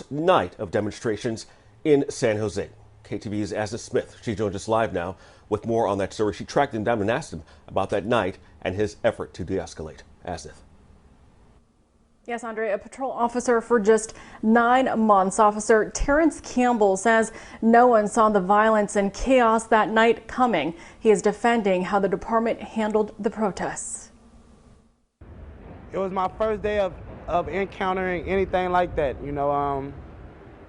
first night of demonstrations in San Jose. KTV's Asna Smith, she joins us live now with more on that story. She tracked him down and asked him about that night and his effort to de-escalate. Asna. Yes, Andre, a patrol officer for just 9 months. Officer Terrence Campbell says no one saw the violence and chaos that night coming. He is defending how the department handled the protests. It was my first day of encountering anything like that,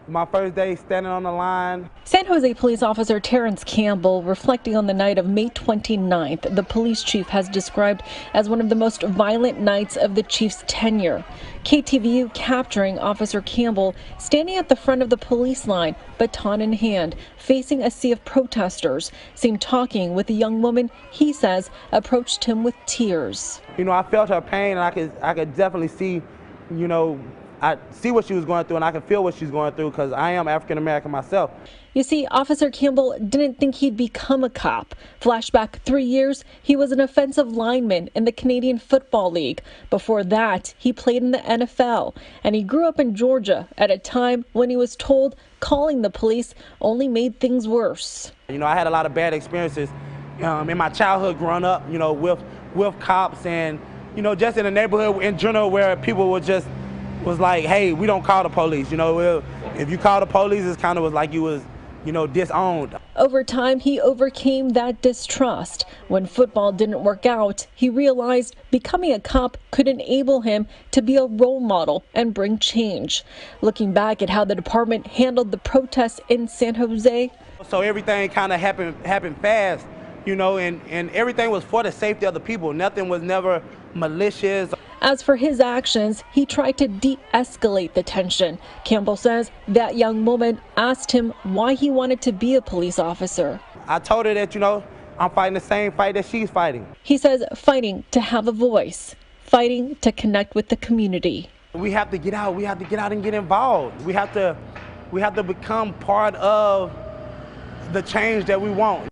my first day standing on the line. San Jose police officer Terrence Campbell reflecting on the night of May 29th, the police chief has described as one of the most violent nights of the chief's tenure. KTVU capturing Officer Campbell standing at the front of the police line, baton in hand, facing a sea of protesters, seen talking with a young woman he says approached him with tears. I felt her pain, and I could definitely see, I see what she was going through, and I can feel what she's going through because I am African American myself. You see, Officer Campbell didn't think he'd become a cop. Flashback 3 years, he was an offensive lineman in the Canadian Football League. Before that, he played in the NFL, and he grew up in Georgia at a time when he was told calling the police only made things worse. I had a lot of bad experiences in my childhood growing up, with cops and, just in the neighborhood in general where people was like, hey, we don't call the police. If you call the police, it kind of was like you was, disowned. Over time, he overcame that distrust. When football didn't work out, he realized becoming a cop could enable him to be a role model and bring change. Looking back at how the department handled the protests in San Jose. So everything kind of happened fast, and everything was for the safety of the people. Nothing was never malicious. As for his actions, he tried to de-escalate the tension. Campbell says that young woman asked him why he wanted to be a police officer. I told her that, I'm fighting the same fight that she's fighting. He says fighting to have a voice, fighting to connect with the community. We have to get out. We have to get out and get involved. We have to become part of the change that we want.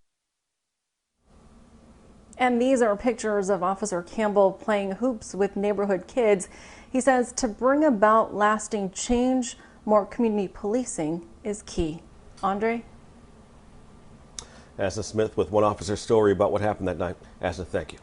And these are pictures of Officer Campbell playing hoops with neighborhood kids. He says to bring about lasting change, more community policing is key. Andre? Asna Smith with one officer's story about what happened that night. Asna, thank you.